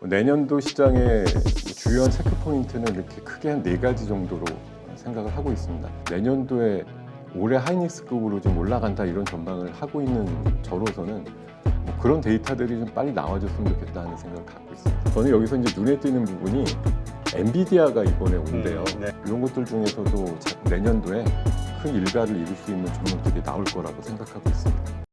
내년도 시장의 주요한 체크 포인트는 이렇게 크게 한 4가지 정도로 생각을 하고 있습니다. 내년도에 올해 하이닉스급으로 좀 올라간다 이런 전망을 하고 있는 저로서는 그런 데이터들이 좀 빨리 나와줬으면 좋겠다는 생각을 갖고 있습니다. 저는 여기서 이제 눈에 띄는 부분이 엔비디아가 이번에 온대요. 네. 이런 것들 중에서도 내년도에 큰 일가를 이룰 수 있는 종목들이 나올 거라고 생각하고 있습니다.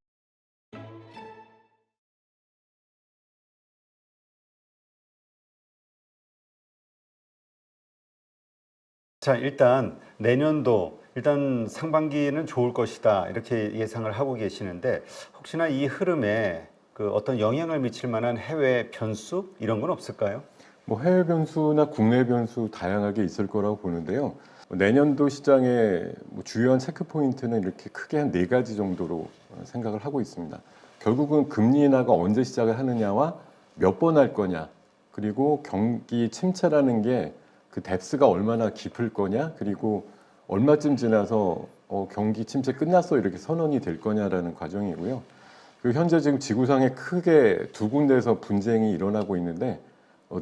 자, 일단 내년도 일단 상반기는 좋을 것이다 이렇게 예상을 하고 계시는데 혹시나 이 흐름에 그 어떤 영향을 미칠 만한 해외 변수 이런 건 없을까요? 해외 변수나 국내 변수 다양하게 있을 거라고 보는데요. 내년도 시장의 주요한 체크 포인트는 이렇게 크게 한 4가지 정도로 생각을 하고 있습니다. 결국은 금리 인하가 언제 시작을 하느냐와 몇 번 할 거냐, 그리고 경기 침체라는 게 그 뎁스가 얼마나 깊을 거냐, 그리고 얼마쯤 지나서 경기 침체 끝났어 이렇게 선언이 될 거냐라는 과정이고요. 그리고 현재 지금 지구상에 크게 2군데에서 분쟁이 일어나고 있는데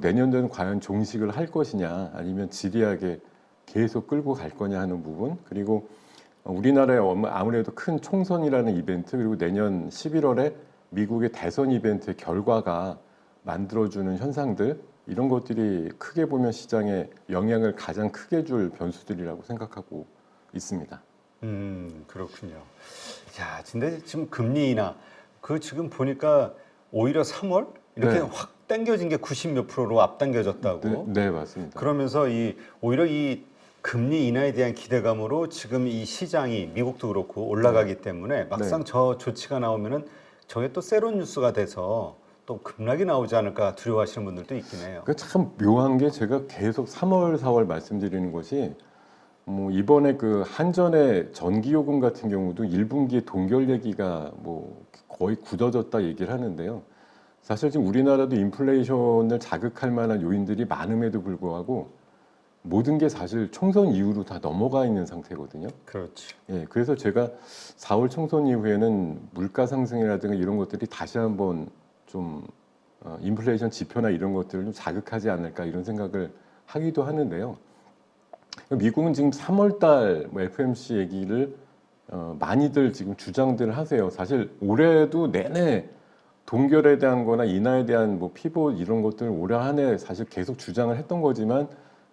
내년도에는 과연 종식을 할 것이냐 아니면 지리하게 계속 끌고 갈 거냐 하는 부분, 그리고 우리나라에 아무래도 큰 총선이라는 이벤트, 그리고 내년 11월에 미국의 대선 이벤트의 결과가 만들어주는 현상들, 이런 것들이 크게 보면 시장에 영향을 가장 크게 줄 변수들이라고 생각하고 있습니다. 그렇군요. 야, 근데 지금 금리 인하 그 지금 보니까 오히려 3월 이렇게 네. 확 당겨진 게 90 몇 프로로 앞당겨졌다고. 네, 맞습니다. 그러면서 오히려 이 금리 인하에 대한 기대감으로 지금 이 시장이 미국도 그렇고 올라가기 때문에 막상 저 조치가 나오면은 저게 또 세론 뉴스가 돼서 또 급락이 나오지 않을까 두려워하시는 분들도 있긴 해요. 참 묘한 게 제가 계속 3월, 4월 말씀드리는 것이 이번에 그 한전의 전기요금 같은 경우도 1분기에 동결 얘기가 거의 굳어졌다 얘기를 하는데요. 사실 지금 우리나라도 인플레이션을 자극할 만한 요인들이 많음에도 불구하고 모든 게 사실 총선 이후로 다 넘어가 있는 상태거든요. 그렇지. 예, 그래서 제가 4월 총선 이후에는 물가 상승이라든가 이런 것들이 다시 한번 좀 인플레이션 지표나 이런 것들을 좀 자극하지 않을까 이런 생각을 하기도 하는데요. 미국은 지금 3월달 FOMC 얘기를 많이들 지금 주장들 하세요. 사실 올해도 내내 동결에 대한 거나 인하에 대한 피봇 이런 것들 올 한 해 사실 계속 주장을 했던 거지만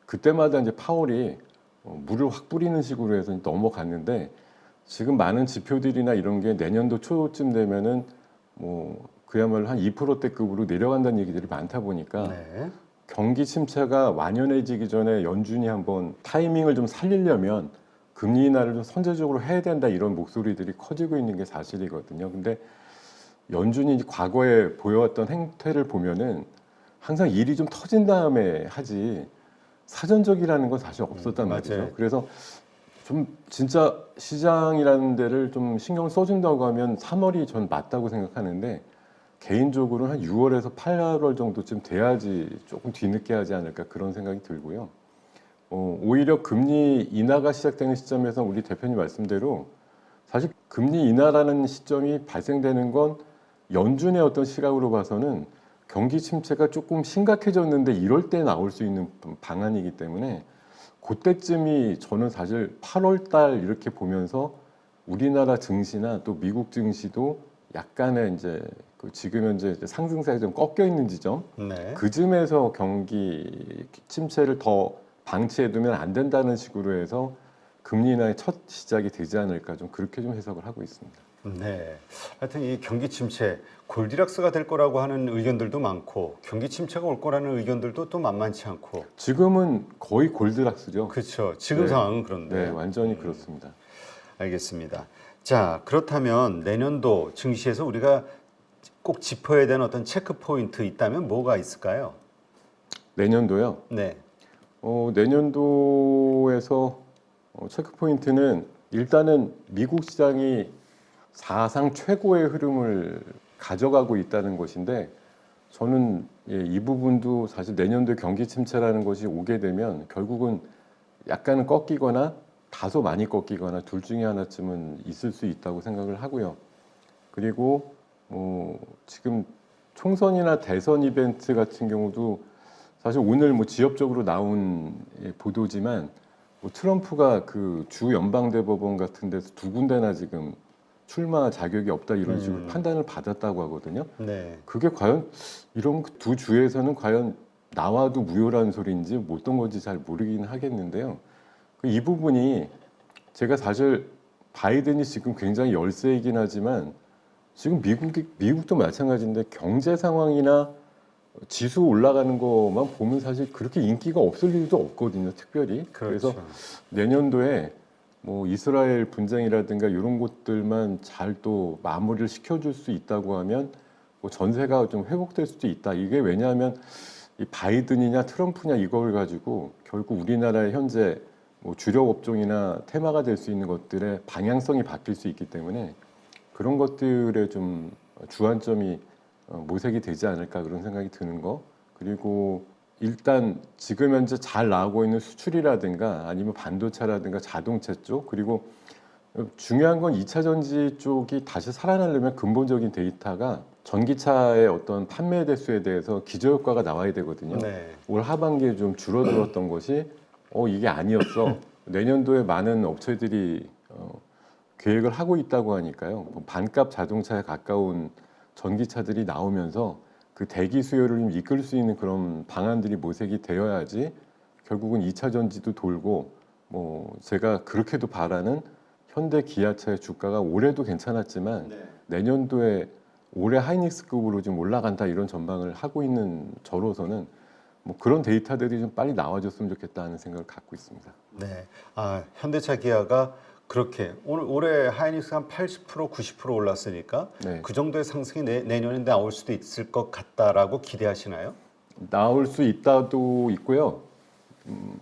그때마다 이제 파월이 물을 확 뿌리는 식으로 해서 넘어갔는데 지금 많은 지표들이나 이런 게 내년도 초쯤 되면은 그야말로 한 2%대급으로 내려간다는 얘기들이 많다 보니까 네. 경기 침체가 완연해지기 전에 연준이 한번 타이밍을 좀 살리려면 금리 인하를 좀 선제적으로 해야 된다 이런 목소리들이 커지고 있는 게 사실이거든요. 근데 연준이 과거에 보여왔던 행태를 보면은 항상 일이 좀 터진 다음에 하지 사전적이라는 건 사실 없었단 말이죠. 맞아요. 그래서 좀 진짜 시장이라는 데를 좀 신경을 써준다고 하면 3월이 전 맞다고 생각하는데 개인적으로는 한 6월에서 8월 정도쯤 돼야지 조금 뒤늦게 하지 않을까 그런 생각이 들고요. 오히려 금리 인하가 시작되는 시점에서 우리 대표님 말씀대로 사실 금리 인하라는 시점이 발생되는 건 연준의 어떤 시각으로 봐서는 경기 침체가 조금 심각해졌는데 이럴 때 나올 수 있는 방안이기 때문에 그때쯤이 저는 사실 8월 달 이렇게 보면서 우리나라 증시나 또 미국 증시도 약간의 이제 지금 현재 상승세가 좀 꺾여 있는 지점, 네. 그 쯤에서 경기 침체를 더 방치해두면 안 된다는 식으로 해서 금리 인하의 첫 시작이 되지 않을까 좀 그렇게 좀 해석을 하고 있습니다. 네. 하여튼 이 경기 침체 골디락스가 될 거라고 하는 의견들도 많고 경기 침체가 올 거라는 의견들도 또 만만치 않고. 지금은 거의 골드락스죠. 그렇죠. 지금 네. 상황은 그런데. 네, 완전히 그렇습니다. 알겠습니다. 자, 그렇다면 내년도 증시에서 우리가 꼭 짚어야 되는 어떤 체크 포인트 있다면 뭐가 있을까요? 내년도요. 네. 내년도에서 체크 포인트는 일단은 미국 시장이 사상 최고의 흐름을 가져가고 있다는 것인데 저는 이 부분도 사실 내년도에 경기 침체라는 것이 오게 되면 결국은 약간은 꺾이거나 다소 많이 꺾이거나 둘 중에 하나쯤은 있을 수 있다고 생각을 하고요. 그리고 지금 총선이나 대선 이벤트 같은 경우도 사실 오늘 뭐 지역적으로 나온 보도지만 뭐 트럼프가 그 주 연방대법원 같은 데서 두 군데나 지금 출마 자격이 없다 이런 식으로 판단을 받았다고 하거든요. 네. 그게 과연 이런 두 주에서는 과연 나와도 무효라는 소리인지 뭐 어떤 건지 잘 모르긴 하겠는데요. 이 부분이 제가 사실 바이든이 지금 굉장히 열세이긴 하지만 지금 미국도 마찬가지인데 경제 상황이나 지수 올라가는 것만 보면 사실 그렇게 인기가 없을 일도 없거든요, 특별히. 그렇죠. 그래서 내년도에 뭐 이스라엘 분쟁이라든가 이런 것들만 잘 또 마무리를 시켜줄 수 있다고 하면 뭐 전세가 좀 회복될 수도 있다. 이게 왜냐하면 이 바이든이냐 트럼프냐 이걸 가지고 결국 우리나라의 현재 뭐 주력 업종이나 테마가 될 수 있는 것들의 방향성이 바뀔 수 있기 때문에 그런 것들에 좀 주안점이 모색이 되지 않을까 그런 생각이 드는 거. 그리고 일단 지금 현재 잘 나오고 있는 수출이라든가 아니면 반도체라든가 자동차 쪽, 그리고 중요한 건 2차 전지 쪽이 다시 살아나려면 근본적인 데이터가 전기차의 어떤 판매 대수에 대해서 기저효과가 나와야 되거든요. 네. 올 하반기에 좀 줄어들었던 것이 이게 아니었어. 내년도에 많은 업체들이 계획을 하고 있다고 하니까요. 뭐 반값 자동차에 가까운 전기차들이 나오면서 그 대기 수요를 좀 이끌 수 있는 그런 방안들이 모색이 되어야지 결국은 2차 전지도 돌고 뭐 제가 그렇게도 바라는 현대 기아차의 주가가 올해도 괜찮았지만 내년도에 올해 하이닉스급으로 좀 올라간다 이런 전망을 하고 있는 저로서는 뭐 그런 데이터들이 좀 빨리 나와줬으면 좋겠다는 생각을 갖고 있습니다. 네. 아, 현대차 기아가 그렇게 올해 하이닉스 한 80% 90% 올랐으니까 네. 그 정도의 상승이 내년에 나올 수도 있을 것 같다라고 기대하시나요? 나올 수 있다도 있고요.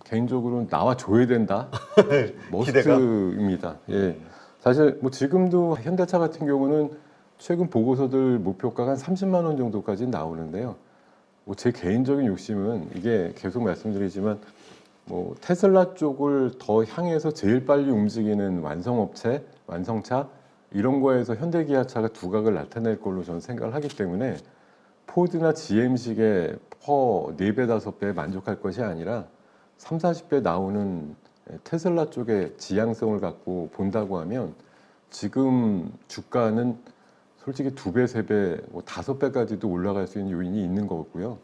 개인적으로는 나와줘야 된다. 기대가? 머스트입니다. 예. 사실 뭐 지금도 현대차 같은 경우는 최근 보고서들 목표가가 한 30만 원 정도까지 나오는데요. 뭐 제 개인적인 욕심은 이게 계속 말씀드리지만 뭐 테슬라 쪽을 더 향해서 제일 빨리 움직이는 완성업체, 완성차 이런 거에서 현대기아차가 두각을 나타낼 걸로 저는 생각을 하기 때문에 포드나 GM식의 퍼 4배, 5배에 만족할 것이 아니라 3, 40배 나오는 테슬라 쪽의 지향성을 갖고 본다고 하면 지금 주가는 솔직히 2배, 3배, 뭐 5배까지도 올라갈 수 있는 요인이 있는 거고요.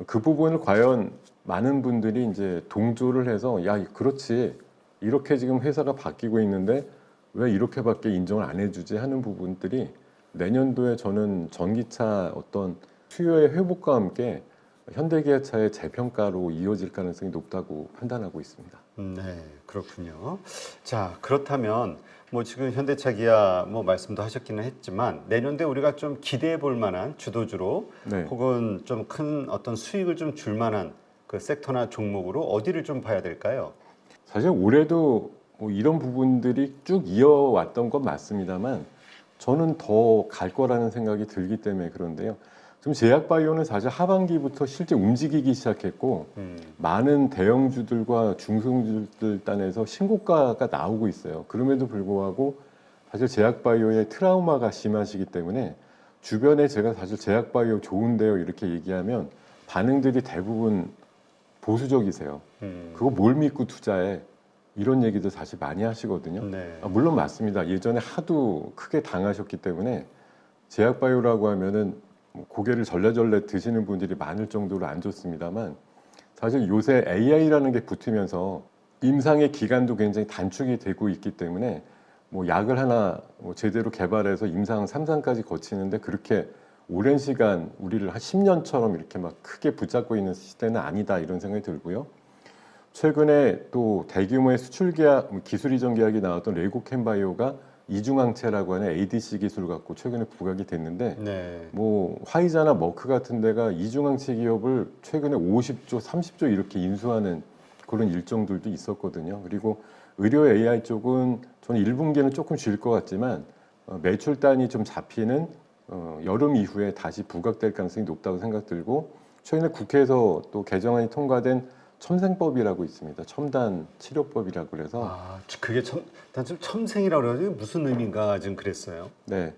그 부분을 과연 많은 분들이 이제 동조를 해서 야, 그렇지. 이렇게 지금 회사가 바뀌고 있는데 왜 이렇게밖에 인정을 안 해주지 하는 부분들이 내년도에 저는 전기차 어떤 수요의 회복과 함께 현대기아차의 재평가로 이어질 가능성이 높다고 판단하고 있습니다. 네, 그렇군요. 자, 그렇다면 뭐 지금 현대차 기아 뭐 말씀도 하셨기는 했지만 내년도에 우리가 좀 기대해 볼 만한 주도주로 네. 혹은 좀 큰 어떤 수익을 좀 줄 만한 그 섹터나 종목으로 어디를 좀 봐야 될까요? 사실 올해도 뭐 이런 부분들이 쭉 이어왔던 건 맞습니다만 저는 더 갈 거라는 생각이 들기 때문에 그런데요. 지금 제약바이오는 사실 하반기부터 실제 움직이기 시작했고 많은 대형주들과 중소형주들 단에서 신고가가 나오고 있어요. 그럼에도 불구하고 사실 제약바이오의 트라우마가 심하시기 때문에 주변에 제가 사실 제약바이오 좋은데요 이렇게 얘기하면 반응들이 대부분 보수적이세요. 그거 뭘 믿고 투자해? 이런 얘기도 사실 많이 하시거든요. 네. 물론 맞습니다. 예전에 하도 크게 당하셨기 때문에 제약바이오라고 하면은 뭐 고개를 절레절레 드시는 분들이 많을 정도로 안 좋습니다만 사실 요새 AI라는 게 붙으면서 임상의 기간도 굉장히 단축이 되고 있기 때문에 뭐 약을 하나 뭐 제대로 개발해서 임상 3상까지 거치는데 그렇게 오랜 시간 우리를 한 10년처럼 이렇게 막 크게 붙잡고 있는 시대는 아니다 이런 생각이 들고요. 최근에 또 대규모의 수출 계약, 기술 이전 계약이 나왔던 레고캔바이오가 이중항체라고 하는 ADC 기술을 갖고 최근에 부각이 됐는데 네. 뭐 화이자나 머크 같은 데가 이중항체 기업을 최근에 50조, 30조 이렇게 인수하는 그런 일정들도 있었거든요. 그리고 의료 AI 쪽은 저는 1분기는 조금 쉴 것 같지만 매출 단이 좀 잡히는 여름 이후에 다시 부각될 가능성이 높다고 생각 들고 최근에 국회에서 또 개정안이 통과된 첨생법이라고 있습니다. 첨단 치료법이라고 그래서 그게 단지 첨생이라고 그러지 무슨 의미인가 지금 그랬어요. 네.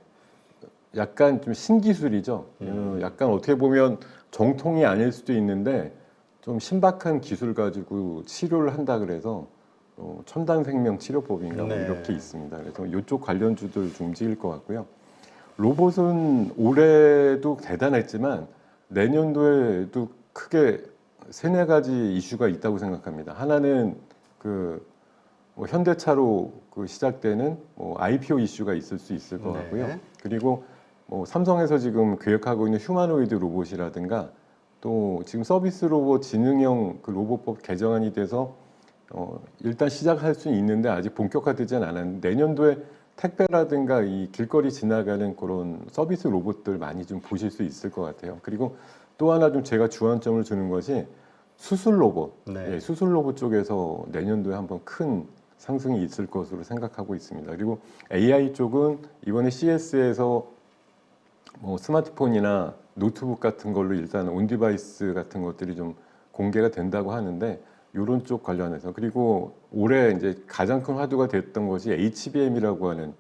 약간 좀 신기술이죠. 약간 어떻게 보면 정통이 아닐 수도 있는데 좀 신박한 기술 가지고 치료를 한다 그래서 첨단 생명 치료법인가 뭐 네. 이렇게 있습니다. 그래서 이쪽 관련주들 좀 움직일 것 같고요. 로봇은 올해도 대단했지만 내년도에도 크게 세네 가지 이슈가 있다고 생각합니다. 하나는 뭐 현대차로 시작되는 뭐 IPO 이슈가 있을 수 있을 것 네. 같고요. 그리고 뭐 삼성에서 지금 계획하고 있는 휴머노이드 로봇이라든가 또 지금 서비스 로봇 지능형 로봇법 개정안이 돼서 일단 시작할 수는 있는데 아직 본격화되지는 않았는데 내년도에 택배라든가 이 길거리 지나가는 그런 서비스 로봇들 많이 좀 보실 수 있을 것 같아요. 그리고 또 하나 좀 제가 주안점을 주는 것이 수술 로봇. 네. 예, 수술 로봇 쪽에서 내년도에 한번 큰 상승이 있을 것으로 생각하고 있습니다. 그리고 AI 쪽은 이번에 CS에서 뭐 스마트폰이나 노트북 같은 걸로 일단 온디바이스 같은 것들이 좀 공개가 된다고 하는데 이런 쪽 관련해서 그리고 올해 이제 가장 큰 화두가 됐던 것이 HBM이라고 하는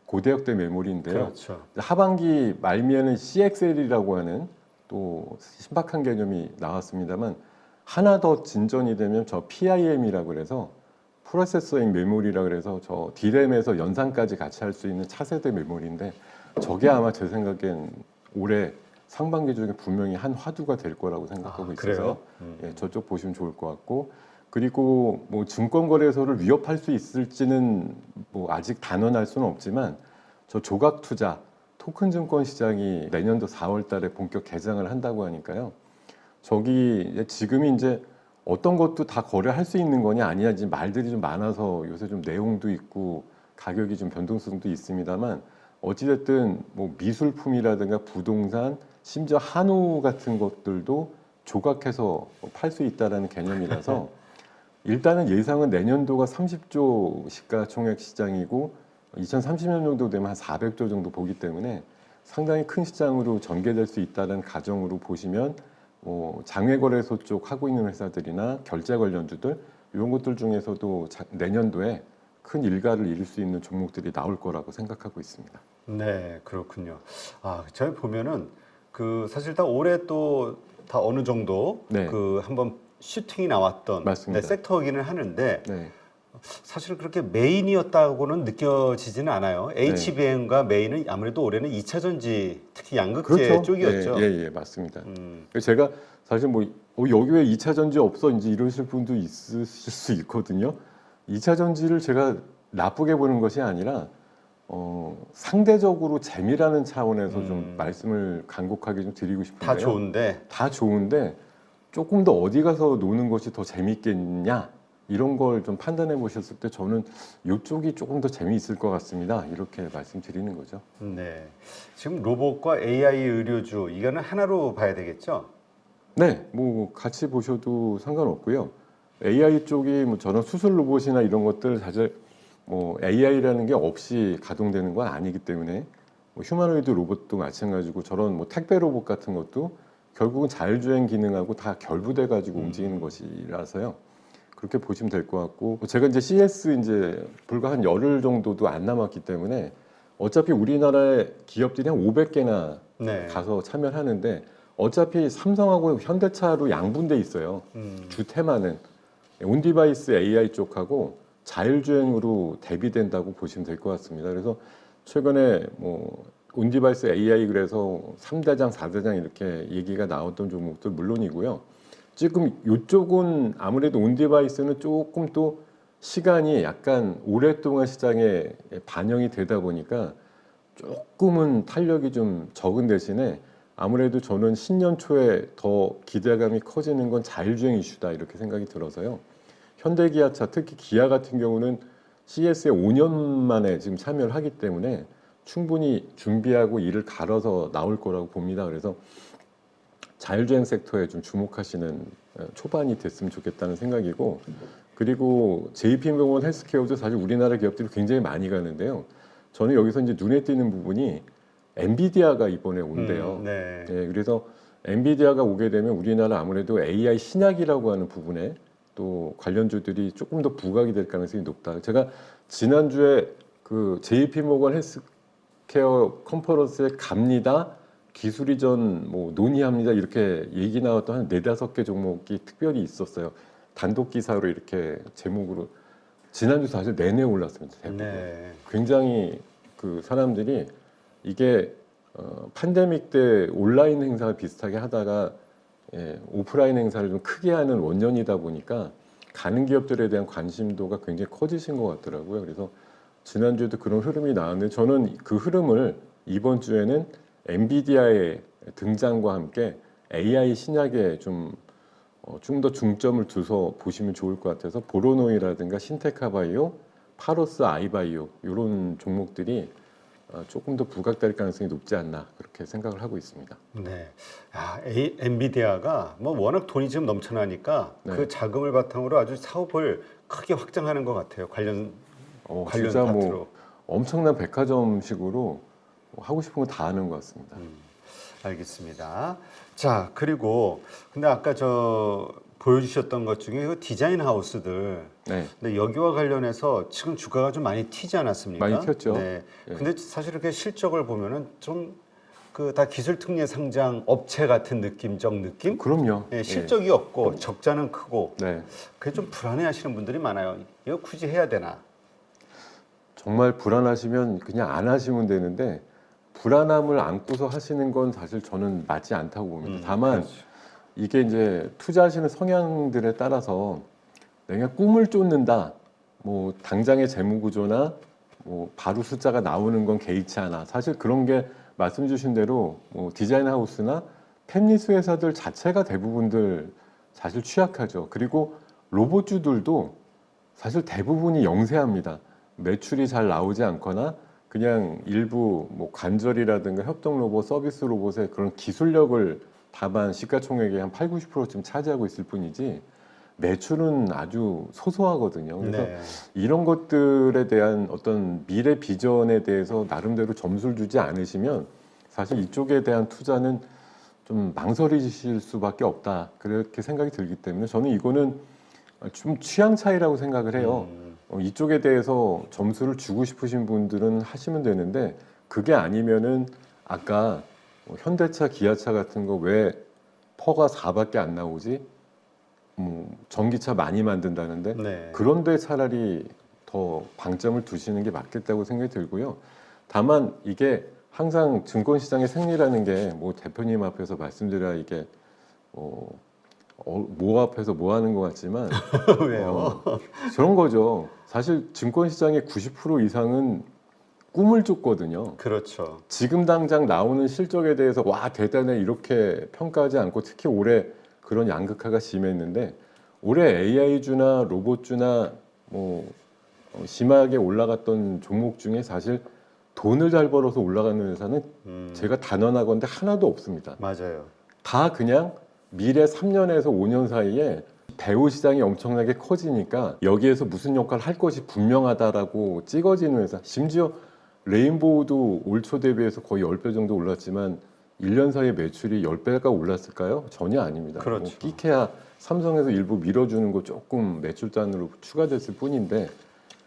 고대역대 메모리인데요. 그렇죠. 하반기 말미에는 CXL이라고 하는 또 신박한 개념이 나왔습니다만 하나 더 진전이 되면 저 PIM이라고 그래서 프로세서인 메모리라 그래서 저 D램에서 연산까지 같이 할 수 있는 차세대 메모리인데 저게 아마 제 생각엔 올해 상반기 중에 분명히 한 화두가 될 거라고 생각하고 있어서 그래요? 예, 저쪽 보시면 좋을 것 같고 그리고 뭐 증권거래소를 위협할 수 있을지는 뭐 아직 단언할 수는 없지만 저 조각 투자 토큰 증권 시장이 내년도 4월 달에 본격 개장을 한다고 하니까요. 저기 지금이 이제 어떤 것도 다 거래할 수 있는 거냐 아니냐 이제 말들이 좀 많아서 요새 좀 내용도 있고 가격이 좀 변동성도 있습니다만 어찌됐든 뭐 미술품이라든가 부동산 심지어 한우 같은 것들도 조각해서 팔 수 있다라는 개념이라서 일단은 예상은 내년도가 30조 시가총액 시장이고 2030년 정도 되면 한 400조 정도 보기 때문에 상당히 큰 시장으로 전개될 수 있다는 가정으로 보시면 장외거래소 쪽 하고 있는 회사들이나 결제 관련주들 이런 것들 중에서도 내년도에 큰 일가를 이룰 수 있는 종목들이 나올 거라고 생각하고 있습니다. 네, 그렇군요. 저희 보면은 사실 다 올해 또 다 어느 정도 네. 한번 슈팅이 나왔던 맞습니다. 섹터이기는 하는데 네. 사실 그렇게 메인이었다고는 느껴지지는 않아요. HBM과 메인은 아무래도 올해는 2차 전지, 특히 양극재 그렇죠. 쪽이었죠. 예, 맞습니다. 그래서 제가 사실 뭐 여기 왜 2차 전지 없어 이제 이러실 분도 있으실 수 있거든요. 2차 전지를 제가 나쁘게 보는 것이 아니라 상대적으로 재미라는 차원에서 좀 말씀을 간곡하게 좀 드리고 싶은데요. 다 좋은데 조금 더 어디 가서 노는 것이 더 재밌겠냐 이런 걸 좀 판단해 보셨을 때 저는 이쪽이 조금 더 재미있을 것 같습니다. 이렇게 말씀드리는 거죠. 네. 지금 로봇과 AI 의료주 이거는 하나로 봐야 되겠죠? 네, 뭐 같이 보셔도 상관없고요. AI 쪽이 뭐 저는 수술 로봇이나 이런 것들 사실 뭐 AI라는 게 없이 가동되는 건 아니기 때문에 뭐 휴머노이드 로봇도 마찬가지고 저런 뭐 택배 로봇 같은 것도 결국은 자율주행 기능하고 다 결부돼 가지고 움직이는 것이라서요. 그렇게 보시면 될 것 같고 제가 이제 CS 이제 불과 한 열흘 정도도 안 남았기 때문에 어차피 우리나라의 기업들이 한 500개나 네. 가서 참여를 하는데 어차피 삼성하고 현대차로 양분돼 있어요. 주 테마는 온디바이스 AI 쪽하고 자율주행으로 대비된다고 보시면 될 것 같습니다. 그래서 최근에 뭐 온디바이스 AI 그래서 3대장, 4대장 이렇게 얘기가 나왔던 종목들 물론이고요. 지금 이쪽은 아무래도 온디바이스는 조금 또 시간이 약간 오랫동안 시장에 반영이 되다 보니까 조금은 탄력이 좀 적은 대신에 아무래도 저는 신년 초에 더 기대감이 커지는 건 자율주행 이슈다 이렇게 생각이 들어서요. 현대기아차 특히 기아 같은 경우는 CS에 5년 만에 지금 참여를 하기 때문에 충분히 준비하고 일을 갈아서 나올 거라고 봅니다. 그래서 자율주행 섹터에 좀 주목하시는 초반이 됐으면 좋겠다는 생각이고 그리고 JP모건 헬스케어도 사실 우리나라 기업들이 굉장히 많이 가는데요. 저는 여기서 이제 눈에 띄는 부분이 엔비디아가 이번에 온대요. 네. 네, 그래서 엔비디아가 오게 되면 우리나라 아무래도 AI 신약이라고 하는 부분에 또 관련주들이 조금 더 부각이 될 가능성이 높다. 제가 지난주에 JP모건 헬스케어 컨퍼런스에 갑니다. 기술 이전 뭐 논의합니다. 이렇게 얘기 나왔던 한 4-5개 종목이 특별히 있었어요. 단독 기사로 이렇게 제목으로 지난주 사실 내내 올랐습니다. 대부분. 네. 굉장히 그 사람들이 이게 팬데믹 때 온라인 행사 비슷하게 하다가 오프라인 행사를 좀 크게 하는 원년이다 보니까 가는 기업들에 대한 관심도가 굉장히 커지신 것 같더라고요. 그래서 지난주에도 그런 흐름이 나왔는데 저는 그 흐름을 이번 주에는 엔비디아의 등장과 함께 AI 신약에 좀 더 중점을 두서 보시면 좋을 것 같아서 보로노이라든가 신테카바이오, 파로스 아이바이오 이런 종목들이 조금 더 부각될 가능성이 높지 않나 그렇게 생각을 하고 있습니다. 네. 엔비디아가 뭐 워낙 돈이 지금 넘쳐나니까 네. 그 자금을 바탕으로 아주 사업을 크게 확장하는 것 같아요. 관련 진짜 파트로. 뭐 엄청난 백화점식으로 하고 싶은 거 다 하는 것 같습니다. 알겠습니다. 자, 그리고 근데 아까 보여주셨던 것 중에 그 디자인 하우스들. 네. 근데 여기와 관련해서 지금 주가가 좀 많이 튀지 않았습니까? 많이 튀었죠. 네. 예. 근데 사실 이렇게 실적을 보면은 좀 그 다 기술 특례 상장 업체 같은 느낌적 느낌? 그럼요. 네, 실적이 없고 적자는 크고 네. 그게 좀 불안해하시는 분들이 많아요. 이거 굳이 해야 되나? 정말 불안하시면 그냥 안 하시면 되는데 불안함을 안고서 하시는 건 사실 저는 맞지 않다고 봅니다. 다만 그렇죠. 이게 이제 투자하시는 성향들에 따라서 내가 꿈을 쫓는다. 뭐 당장의 재무 구조나 뭐 바로 숫자가 나오는 건 개의치 않아. 사실 그런 게 말씀 주신 대로 뭐 디자인 하우스나 팹리스 회사들 자체가 대부분들 사실 취약하죠. 그리고 로봇주들도 사실 대부분이 영세합니다. 매출이 잘 나오지 않거나 그냥 일부 뭐 관절이라든가 협동 로봇, 서비스 로봇의 그런 기술력을 다만 시가총액의 한 8, 90%쯤 차지하고 있을 뿐이지 매출은 아주 소소하거든요. 그래서 네. 이런 것들에 대한 어떤 미래 비전에 대해서 나름대로 점수를 주지 않으시면 사실 이쪽에 대한 투자는 좀 망설이실 수밖에 없다. 그렇게 생각이 들기 때문에 저는 이거는 좀 취향 차이라고 생각을 해요. 이쪽에 대해서 점수를 주고 싶으신 분들은 하시면 되는데 그게 아니면은 아까 뭐 현대차, 기아차 같은 거 왜 퍼가 4밖에 안 나오지? 전기차 많이 만든다는데 네. 그런데 차라리 더 방점을 두시는 게 맞겠다고 생각이 들고요. 다만 이게 항상 증권시장의 생리라는 게 뭐 대표님 앞에서 말씀드려야 이게 뭐 앞에서 뭐 하는 것 같지만 왜요? 그런 거죠. 사실 증권시장의 90% 이상은 꿈을 쫓거든요. 그렇죠. 지금 당장 나오는 실적에 대해서 와 대단해 이렇게 평가하지 않고 특히 올해 그런 양극화가 심했는데 올해 AI주나 로봇주나 뭐 심하게 올라갔던 종목 중에 사실 돈을 잘 벌어서 올라가는 회사는 제가 단언하건대 하나도 없습니다. 맞아요. 다 그냥 미래 3년에서 5년 사이에 배우 시장이 엄청나게 커지니까 여기에서 무슨 역할을 할 것이 분명하다라고 찍어지는 회사. 심지어 레인보우도 올 초 대비해서 거의 10배 정도 올랐지만 1년 사이에 매출이 10배가 올랐을까요? 전혀 아닙니다. 그렇죠. 뭐 끼케야 삼성에서 일부 밀어주는 거 조금 매출단으로 추가됐을 뿐인데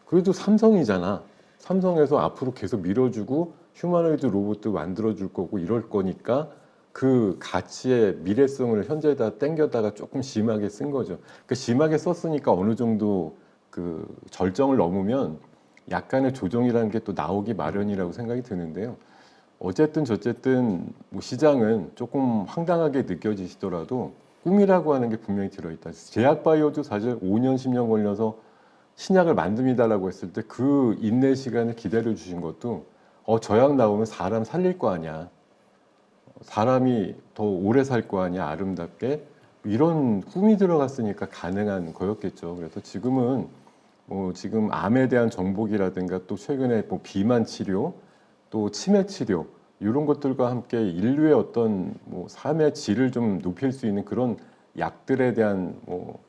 그래도 삼성이잖아. 삼성에서 앞으로 계속 밀어주고 휴머노이드 로봇도 만들어줄 거고 이럴 거니까 그 가치의 미래성을 현재에다 땡겨다가 조금 심하게 쓴 거죠. 그 심하게 썼으니까 어느 정도 그 절정을 넘으면 약간의 조정이라는 게 또 나오기 마련이라고 생각이 드는데요. 어쨌든 저쨌든 뭐 시장은 조금 황당하게 느껴지시더라도 꿈이라고 하는 게 분명히 들어있다. 제약바이오도 사실 5년, 10년 걸려서 신약을 만듭니다라고 했을 때 그 인내 시간을 기다려 주신 것도 저 약 나오면 사람 살릴 거 아니야. 사람이 더 오래 살 거 아니야. 아름답게. 이런 꿈이 들어갔으니까 가능한 거였겠죠. 그래서 지금은 뭐 지금 암에 대한 정복이라든가 또 최근에 뭐 비만 치료 또 치매 치료 이런 것들과 함께 인류의 어떤 뭐 삶의 질을 좀 높일 수 있는 그런 약들에 대한 뭐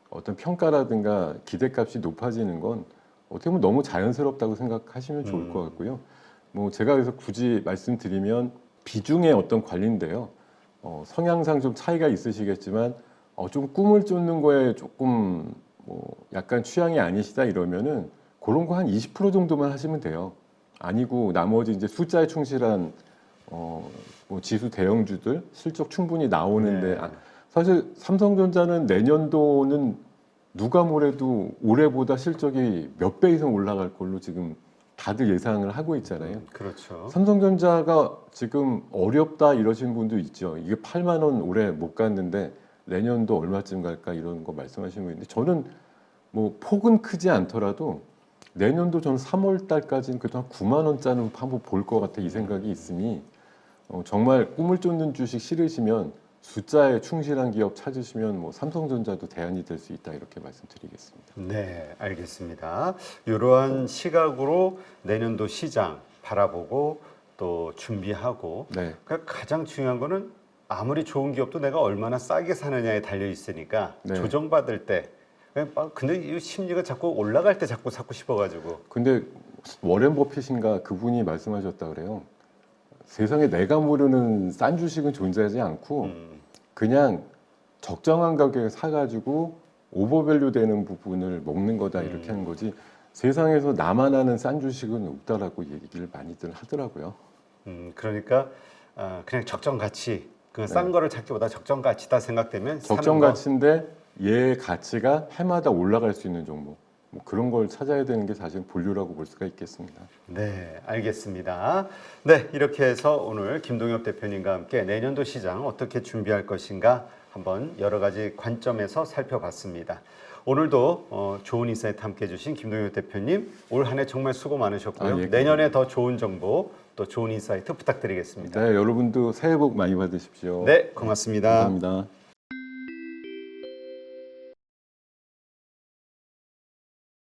어떤 평가라든가 기대값이 높아지는 건 어떻게 보면 너무 자연스럽다고 생각하시면 좋을 것 같고요. 뭐 제가 그래서 굳이 말씀드리면 비중의 어떤 관리인데요. 성향상 좀 차이가 있으시겠지만 좀 꿈을 쫓는 거에 조금 뭐 약간 취향이 아니시다 이러면은 그런 거 한 20% 정도만 하시면 돼요. 아니고 나머지 이제 숫자에 충실한 뭐 지수 대형주들 실적 충분히 나오는데 네. 사실 삼성전자는 내년도는 누가 뭐래도 올해보다 실적이 몇 배 이상 올라갈 걸로 지금 다들 예상을 하고 있잖아요. 그렇죠. 삼성전자가 지금 어렵다 이러신 분도 있죠. 이게 8만 원 올해 못 갔는데 내년도 얼마쯤 갈까 이런 거 말씀하시는 분인데 저는 뭐 폭은 크지 않더라도 내년도 저는 3월 달까지는 그래도 한 9만 원짜리는 한번 볼 것 같아 이 생각이 있으니 정말 꿈을 쫓는 주식 싫으시면 숫자에 충실한 기업 찾으시면 뭐 삼성전자도 대안이 될 수 있다 이렇게 말씀드리겠습니다. 네, 알겠습니다. 이러한 시각으로 내년도 시장 바라보고 또 준비하고 네, 그러니까 가장 중요한 거는 아무리 좋은 기업도 내가 얼마나 싸게 사느냐에 달려 있으니까 네. 조정받을 때 근데 이 심리가 자꾸 올라갈 때 자꾸 사고 싶어가지고 근데 워렌 버핏인가 그분이 말씀하셨다 그래요. 세상에 내가 모르는 싼 주식은 존재하지 않고 그냥 적정한 가격에 사가지고 오버밸류 되는 부분을 먹는 거다 이렇게 하는 거지 세상에서 나만 아는 싼 주식은 없다라고 얘기를 많이들 하더라고요. 그러니까 그냥 적정 가치 그 싼 네. 거를 찾기보다 적정 가치다 생각되면 적정 사는 거. 가치인데 얘의 가치가 해마다 올라갈 수 있는 종목 뭐 그런 걸 찾아야 되는 게 사실 본류라고 볼 수가 있겠습니다. 네, 알겠습니다. 네, 이렇게 해서 오늘 김동엽 대표님과 함께 내년도 시장 어떻게 준비할 것인가 한번 여러 가지 관점에서 살펴봤습니다. 오늘도 좋은 인사이트 함께 해주신 김동엽 대표님 올 한 해 정말 수고 많으셨고요. 예, 내년에 더 좋은 정보 또 좋은 인사이트 부탁드리겠습니다. 네, 여러분도 새해 복 많이 받으십시오. 네, 고맙습니다. 감사합니다.